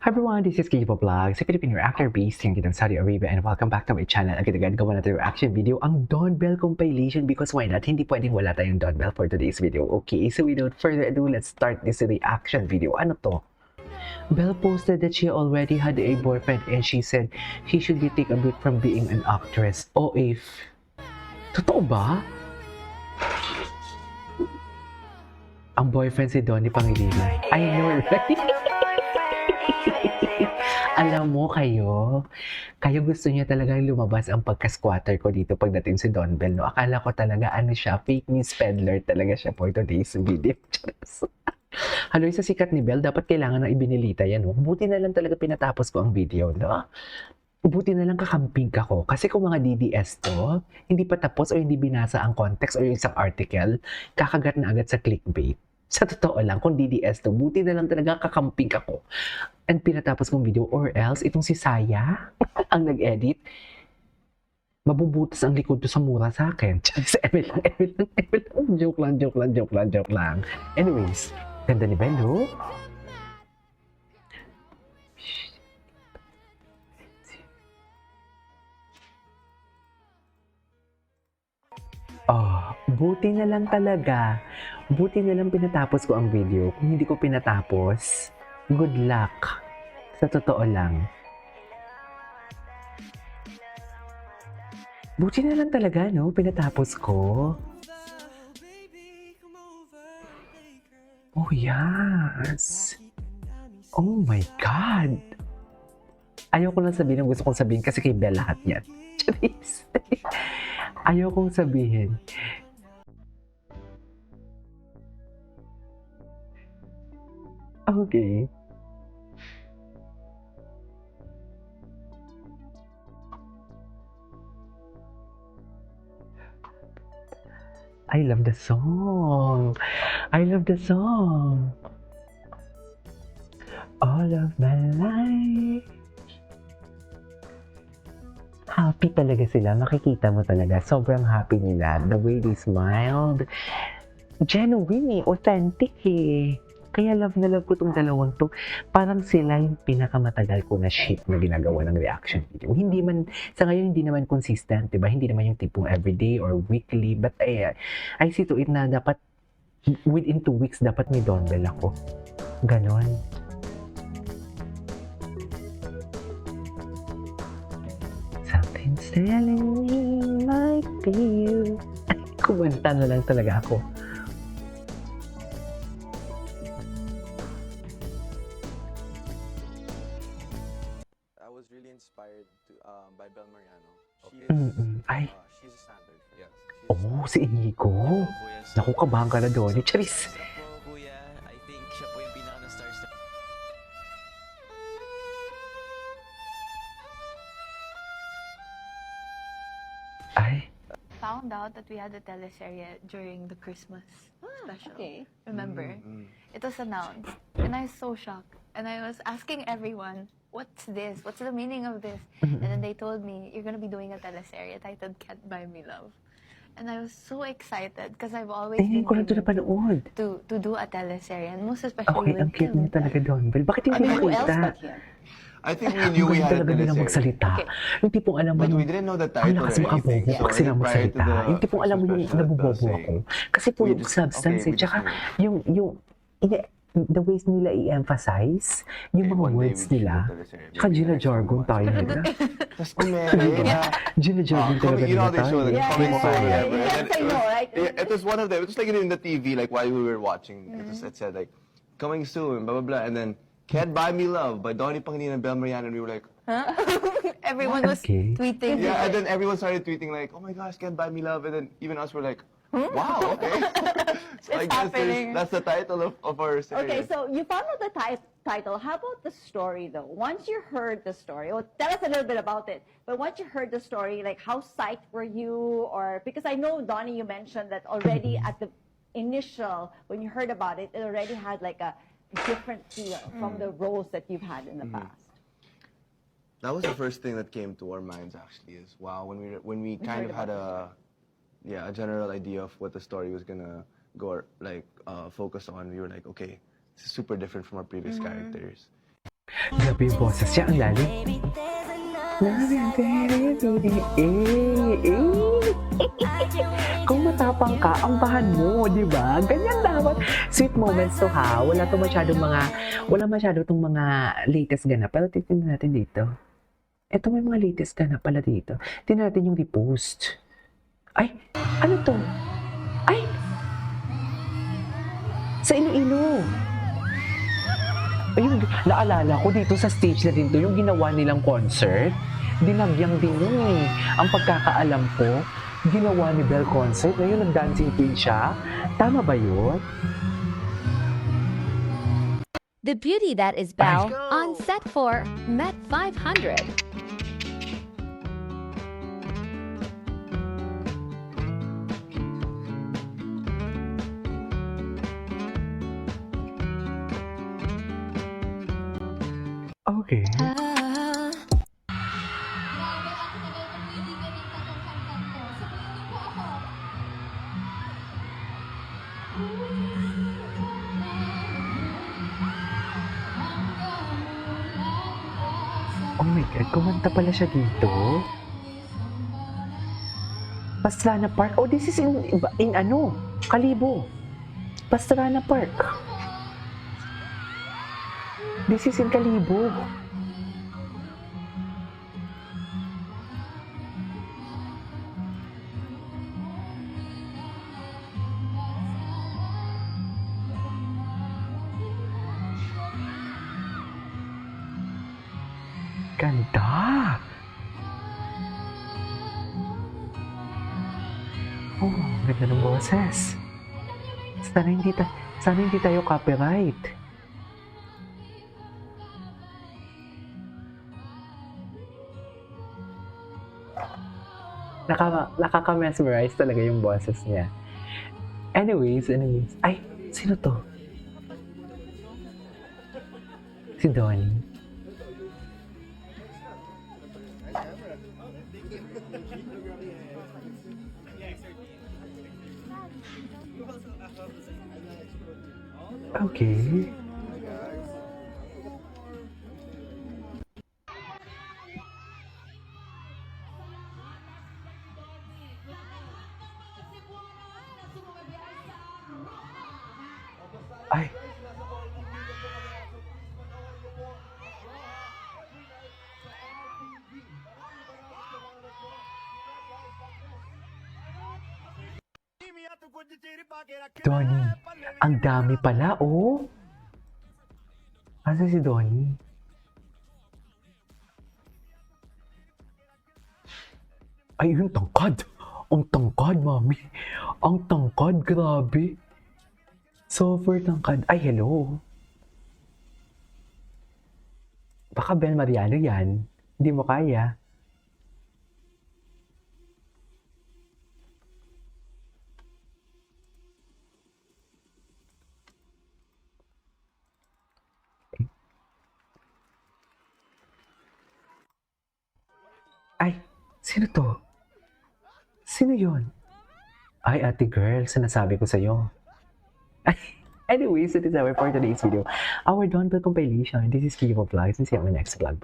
Hi everyone, this is Kipo Vlog, sa Filipino actor based in Saudi Arabia, and welcome back to my channel. Agad-agad gawa natin reaction video, ang Dawn Bell compilation, because why not? Hindi pwedeng wala tayong Dawn Bell for today's video. Okay, so without further ado, let's start this reaction video. Ano to? Belle posted that she already had a boyfriend and she said he should be take a break from being an actress. O if... Totoo ba? Ang boyfriend si Donnie Pangilinan. I know, right? Alam mo kayo gusto niya talagang lumabas ang pagka-squatter ko dito pagdating si Dawn Bell, no? Akala ko talaga ano siya, fake news peddler talaga siya for today's video. Haloy sa sikat ni Belle, dapat kailangan na ibinilita yan, no? Buti na lang talaga pinatapos ko ang video, no? Buti na lang kakamping ko. Kasi kung mga DDS to, hindi pa tapos o hindi binasa ang context o yung isang article, kakagat na agad sa clickbait. Sa totoo lang, kung DDS to, buti na lang talaga kakamping ako. And pinatapos kong video, or else, itong si Saya, ang nag-edit, mabubutas ang likod to sa mura sa akin. Eme lang. Joke lang. Anyways, ganda ni Bello. Buti na lang talaga. Buti na lang pinatapos ko ang video. Kung hindi ko pinatapos, good luck. Sa totoo lang. Buti na lang talaga, no? Pinatapos ko. Oh, yes. Oh my God. Ayoko lang sabihin ang gusto kong sabihin kasi kay Belle lahat yan. Charis. Ayokong sabihin. Okay. I love the song. All of my life. Happy talaga sila. Makikita mo talaga. Sobrang happy nila. The way they smiled. Genuine eh. Authentic eh. Kaya love na love ko tong dalawang to. Parang sila yung pinakamatagal ko na ship na ginagawa ng reaction video. Hindi man, sa ngayon hindi naman consistent, diba? Hindi naman yung tipong everyday or weekly. But I see to it na dapat within 2 weeks dapat may Dawn Bell ako. Ganon. Something's telling me might be you. Kumanta na lang talaga ako. I was really inspired by Bel Mariano. Ay. She's a standard. Yes. Oh, si Inigo. Naku, kabahan ka na doon. Charis. Kuya, I think siya po yung pinaka-star. Ay. Found out that we had a teleserye during the Christmas special. Okay. Remember? It was announced. And I was so shocked. And I was asking everyone, what's this? What's the meaning of this? And then they told me, you're gonna be doing a teleserye titled Can't Buy Me Love. And I was so excited because I've always Tingin been ko lang ito napanood. to do a teleserye. And most especially Okay, ang with cute niya him. talaga doon. Well, bakit hindi Who else nakita? but him? I think we knew we had a talaga nilang teleserye. magsalita. Okay. Yung tipong alam mo But we yung didn't know the ang title lakas or mo anything. kabobo So pag sila prior to magsalita. the Yung tipong alam mo yung special nabubobo saying, ako. Kasi we puro just- substance okay, eh. we Tsaka just the ways nila i-emphasize yung mga one day words we should nila. do teleserye. Tsaka Maybe Gina next Jargon month. tayo nila. Tapos kumere. Gina Jargon talaga You know nila how they show tayo. like Yeah, coming yeah, soon, yeah, whatever. yeah. And Yes, I know, right? It was one of them. It was like in the TV, like while we were watching. It said like, coming soon, blah, blah, blah. And then, Can't Buy Me Love by Donnie Pangilinan and Bel Mariano. And we were like, Everyone was Okay. tweeting. yeah. And then everyone started tweeting like, oh my gosh, Can't Buy Me Love. And then even us were like, wow, okay. So I It's guess happening. that's the title of our series. Okay, so you found out the title. How about the story, though? Once you heard the story, well, tell us a little bit about it. But once you heard the story, like how psyched were you? Or because I know, Donnie, you mentioned that already at the initial, when you heard about it, it already had like a different feel from the roles that you've had in the past. That was the first thing that came to our minds. Actually, is wow, when we kind of had a general idea of what the story was gonna go focus on. We were like, okay, this is super different from our previous characters. Grabe yung boses siya, ang lalim. Kung matapang ka, ang bahan mo, di ba? Ganyan dapat. Sweet moments to ha. Wala masyado tong mga latest ganap. Pero titignan natin dito. Ito may mga latest ganap pala dito. Tingnan natin yung repost. Ay, ano to? Ay! Sa Iloilo. Ayun, naalala ko dito sa stage na din to, yung ginawa nilang concert, dinagyang din yun eh. Ang pagkakaalam ko, ginawa ni Belle concert, ngayon nag-dancing queen siya. Tama ba yun? The beauty that is Belle on set for Met 500. Okay. Oh my God, kumanta pala siya dito. Pastrana Park. Oh, this is in ano? Kalibo. Pastrana Park. This is in Kalibo. Ganda! Oh, ang ganda ng boses. Sana hindi tayo copyright. Nakaka-mesmerize talaga yung boses niya. Anyways. Ay, sino to? Si Donnie. Okay. Ay. Donnie, ang dami pala, oh. Asa si Donnie? Ay, yung tangkad. Ang tangkad, mami. Ang tangkad, grabe. Super tangkad. Ay, hello. Baka Bel Mariano yan. Hindi mo kaya. Ay, sino to? Sino yun? Ay, ate girl, sinasabi ko sa'yo. Anyways, that is our for today's video. Our Dawnbell compilation. This is Vivo Vlogs and see you on the next vlog. Bye!